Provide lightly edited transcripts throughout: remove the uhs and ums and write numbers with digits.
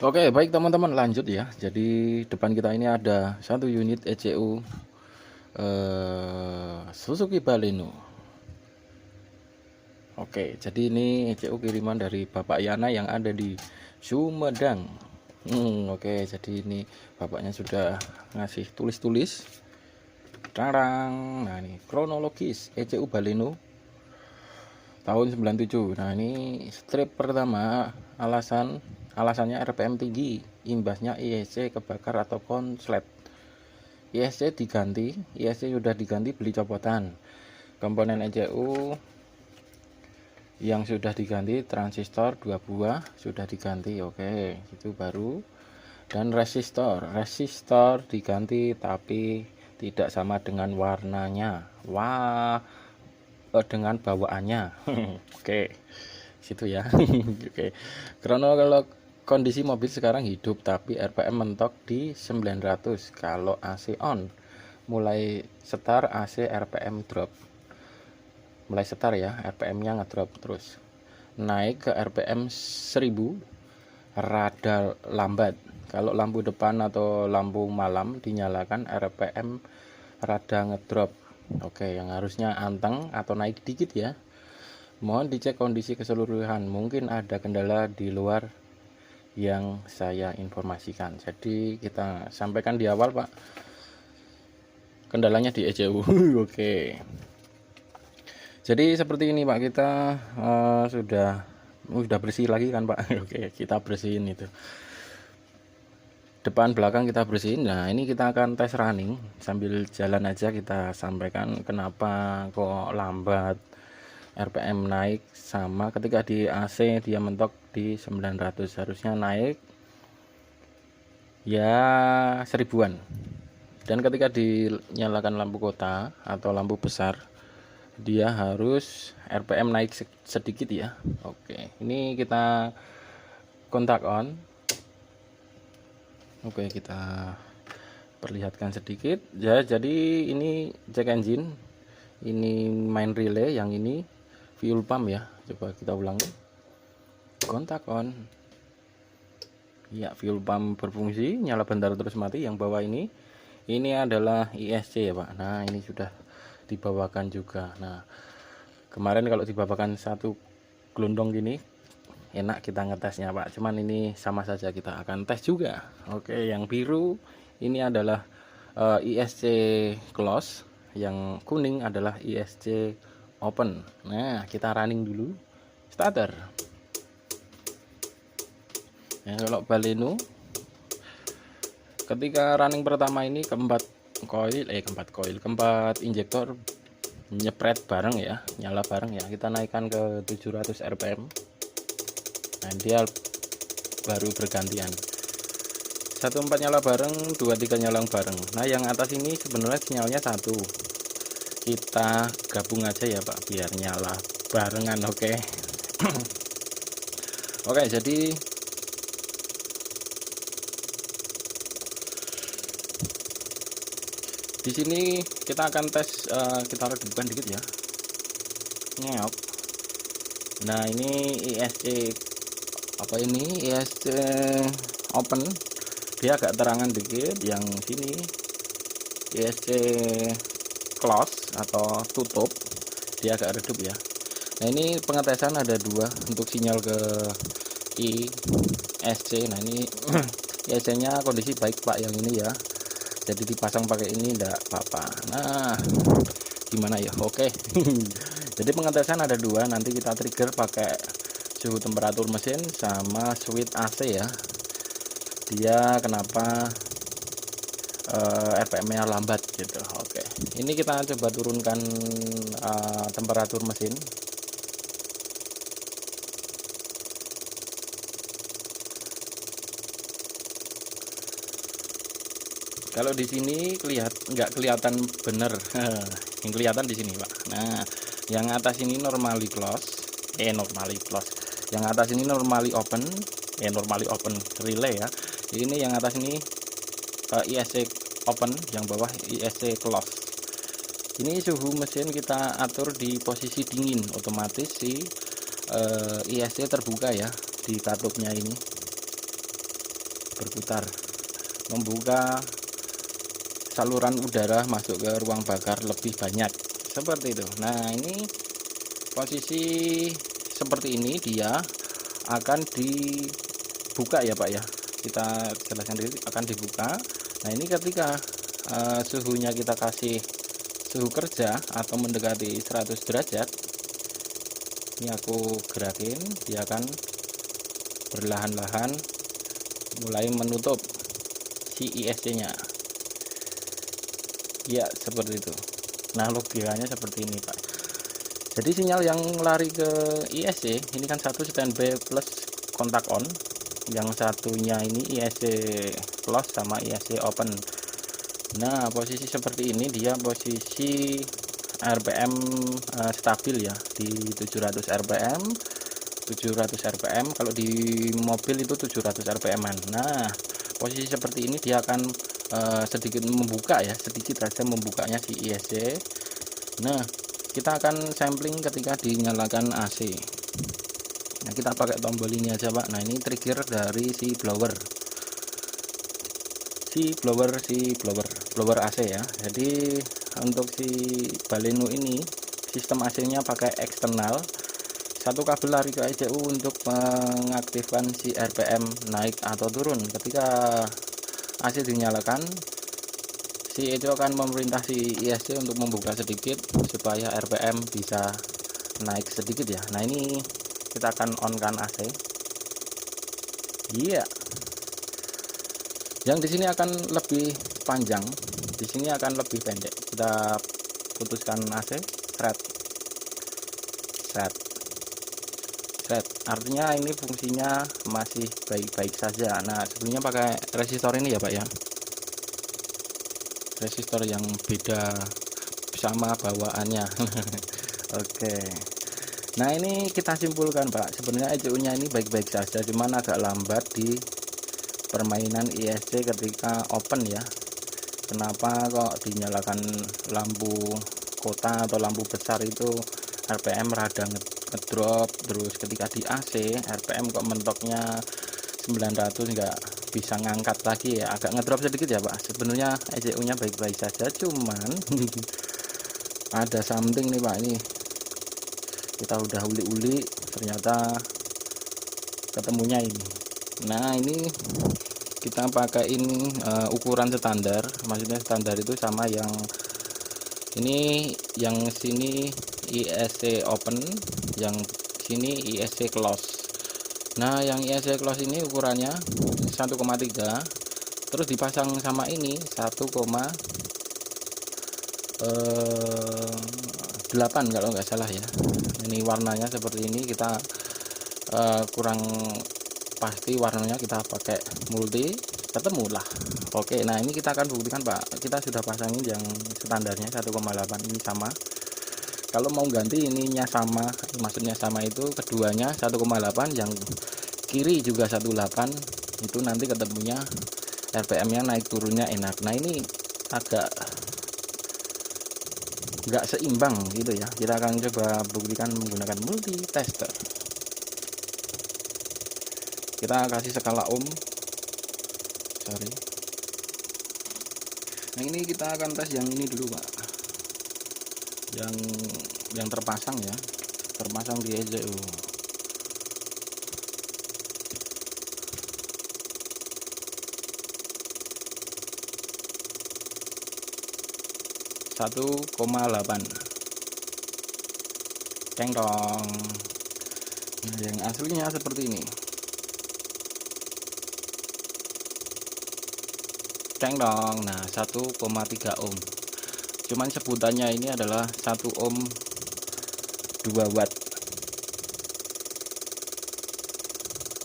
Oke, baik teman-teman, lanjut ya. Jadi depan kita ini ada satu unit ECU Suzuki Baleno. Oke, jadi ini ECU kiriman dari Bapak Yana yang ada di Sumedang. Oke, jadi ini bapaknya sudah ngasih tulis-tulis. Tarang. Nah, ini kronologis ECU Baleno tahun 97. Nah, ini strip pertama, alasannya RPM tinggi, imbasnya ISC kebakar atau konslet. ISC diganti, ISC sudah diganti, beli copotan. Komponen ECU yang sudah diganti, transistor 2 buah sudah diganti. Oke, itu baru. Dan resistor diganti tapi tidak sama dengan warnanya. Wah, dengan bawaannya. Oke, situ ya. Oke, kalau kondisi mobil sekarang hidup tapi RPM mentok di 900 kalau AC on. Mulai start AC RPM drop, mulai start ya, RPM nya ngedrop, terus naik ke RPM 1000 rada lambat. Kalau lampu depan atau lampu malam dinyalakan, RPM rada ngedrop. Oke, yang harusnya anteng atau naik dikit ya. Mohon dicek kondisi keseluruhan, mungkin ada kendala di luar yang saya informasikan. Jadi kita sampaikan di awal, Pak, kendalanya di ECU. Oke, jadi seperti ini, Pak, kita sudah bersih lagi kan, Pak. Oke, kita bersihin itu depan belakang, kita bersihin. Nah, ini kita akan tes running sambil jalan aja, kita sampaikan kenapa kok lambat RPM naik, sama ketika di AC dia mentok di 900, harusnya naik ya 1000-an. Dan ketika dinyalakan lampu kota atau lampu besar, dia harus RPM naik sedikit ya. Oke, ini kita kontak on. Oke, kita perlihatkan sedikit ya. Jadi ini check engine, ini main relay, yang ini fuel pump ya. Coba kita ulangi, kontak on ya, fuel pump berfungsi, nyala bentar terus mati. Yang bawah ini adalah ISC ya, Pak. Nah, ini sudah dibawakan juga. Nah, kemarin kalau dibawakan satu gelondong gini enak kita ngetesnya, Pak, cuman ini sama saja, kita akan tes juga. Oke, yang biru ini adalah ISC close, yang kuning adalah ISC open. Nah, kita running dulu, starter. Nah, kalau Baleno ketika running pertama ini keempat injektor nyepret bareng ya, nyala bareng ya. Kita naikkan ke 700 RPM. Nah, dia baru bergantian, 1/4 nyala bareng, 2/3 nyala bareng. Nah, yang atas ini sebenarnya sinyalnya satu, kita gabung aja ya, Pak, biar nyala barengan. Oke. Oke, jadi di sini kita akan tes, kita redupkan dikit ya. Nyok. Nah, ini ISC apa ini, ISC open, dia agak terangan dikit. Yang sini ISC close atau tutup, dia agak redup ya. Nah, ini pengetesan ada dua untuk sinyal ke ISC. Nah, ini ISC nya kondisi baik, Pak, yang ini ya, jadi dipasang pakai ini enggak apa-apa. Nah, gimana ya? Oke. Jadi pengetesan ada dua, nanti kita trigger pakai suhu temperatur mesin sama switch AC ya. Dia kenapa RPM-nya lambat gitu. Oke, ini kita coba turunkan temperatur mesin. Kalau di sini nggak kelihatan bener. Yang kelihatan di sini, Pak. Nah, yang atas ini normally close, yang atas ini normally open, relay ya. Ini yang atas ini ISC open, yang bawah ISC close. Ini suhu mesin kita atur di posisi dingin, otomatis si ISC terbuka ya di katupnya ini. berputar, membuka saluran udara masuk ke ruang bakar lebih banyak, seperti itu. Nah, ini posisi seperti ini dia akan dibuka ya Pak ya, kita jelaskan dulu, akan dibuka. Nah, ini ketika suhunya kita kasih suhu kerja atau mendekati 100 derajat, ini aku gerakin, dia akan berlahan-lahan mulai menutup si ISC nya ya, seperti itu. Nah, logikanya seperti ini Pak. Jadi sinyal yang lari ke ISC ini kan satu standby plus kontak on, yang satunya ini ISC close sama ISC open. Nah, posisi seperti ini dia posisi RPM stabil ya, di 700 RPM. 700 RPM, kalau di mobil itu 700 RPM-an. Nah, posisi seperti ini dia akan sedikit membuka ya, sedikit saja membukanya si ISC. Nah, kita akan sampling ketika dinyalakan AC. Nah, kita pakai tombol ini aja Pak. Nah, ini trigger dari si blower AC ya. Jadi untuk si Baleno ini sistem AC nya pakai eksternal, satu kabel lari ke ECU untuk mengaktifkan si RPM naik atau turun. Ketika AC dinyalakan, si ECU akan memerintah si ISC untuk membuka sedikit supaya RPM bisa naik sedikit ya. Nah, ini kita akan on kan AC. Iya. Yang di sini akan lebih panjang, di sini akan lebih pendek. Kita putuskan AC, set. Artinya ini fungsinya masih baik-baik saja. Nah, sebelumnya pakai resistor ini ya Pak ya, resistor yang beda sama bawaannya. Oke. Nah, ini kita simpulkan Pak, sebenarnya ECU nya ini baik-baik saja, cuman agak lambat di permainan ISC ketika open ya. Kenapa kok dinyalakan lampu kota atau lampu besar itu RPM rada ngedrop, terus ketika di AC RPM kok mentoknya 900, nggak bisa ngangkat lagi ya, agak ngedrop sedikit ya Pak. Sebenarnya ECU nya baik-baik saja, cuman ada something nih Pak. Ini kita udah uli-uli, ternyata ketemunya ini. Nah, ini kita pakai ini ukuran standar, maksudnya standar itu sama yang ini, yang sini ISC open, yang sini ISC close. Nah, yang ISC close ini ukurannya 1,3, terus dipasang sama ini 1,8 kalau nggak salah ya. Ini warnanya seperti ini, kita kurang pasti warnanya, kita pakai multi, ketemulah. Oke, nah ini kita akan buktikan Pak. Kita sudah pasangin yang standarnya 1,8 ini sama. Kalau mau ganti ininya sama, maksudnya sama itu keduanya 1,8, yang kiri juga 1,8, itu nanti ketemunya RPM nya naik turunnya enak. Nah, ini agak nggak seimbang gitu ya. Kita akan coba buktikan menggunakan multi tester. Kita kasih skala ohm, sorry. Nah, ini kita akan tes yang ini dulu Pak, yang terpasang ya, terpasang di ECU. ,8 ceng dong. Nah, yang aslinya seperti ini, ceng dong. Nah, 1,3 ohm, cuman sebutannya ini adalah 1 ohm 2 watt.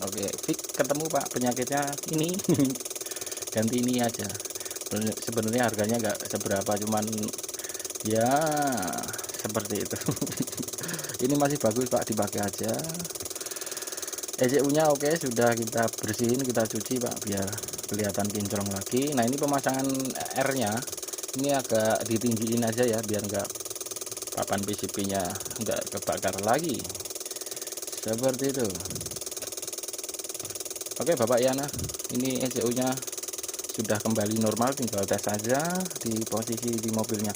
Oke, fix ketemu Pak, penyakitnya ini. Ganti ini aja. Sebenarnya harganya nggak seberapa, cuman ya seperti itu. Ini masih bagus Pak, dipakai aja. ECU nya oke, sudah kita bersihin, kita cuci Pak, biar kelihatan kinclong lagi. Nah, ini pemasangan R nya ini agak ditinggiin aja ya, biar nggak papan PCB nya nggak kebakar lagi, seperti itu. Oke Bapak Yana, ini ECU nya sudah kembali normal, tinggal tes saja di posisi di mobilnya.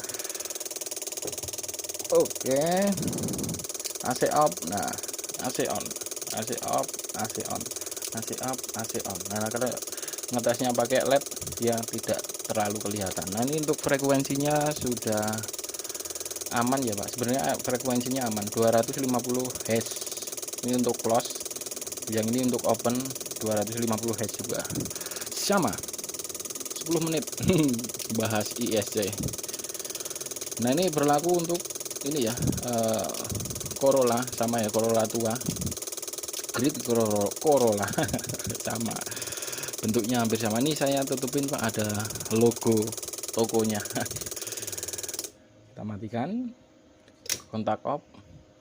Oke, AC off. Nah, AC on, AC off, AC on, AC off, AC on. Nah, kalau ngetesnya pakai LED dia tidak terlalu kelihatan. Nah, ini untuk frekuensinya sudah aman ya Pak. Sebenarnya frekuensinya aman, 250 Hz. Ini untuk close, yang ini untuk open 250 Hz juga. Sama 10 menit bahas ISC. Nah, ini berlaku untuk ini ya, Corolla, sama ya, Corolla tua, Grid Corolla sama, bentuknya hampir sama. Ini saya tutupin Pak, ada logo tokonya. Kita matikan, kontak off,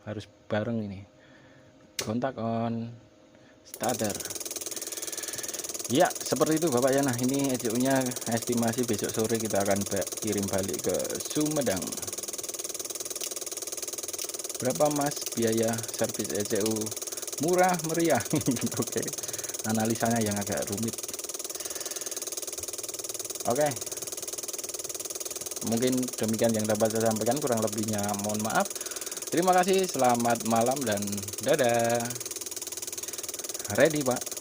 harus bareng ini, kontak on, starter. Ya seperti itu Bapak ya. Nah, ini ECU nya estimasi besok sore kita akan kirim balik ke Sumedang. Berapa Mas biaya servis ECU? Murah meriah. Oke, analisanya yang agak rumit. Oke, mungkin demikian yang dapat saya sampaikan, kurang lebihnya mohon maaf. Terima kasih, selamat malam dan dadah. Ready Pak.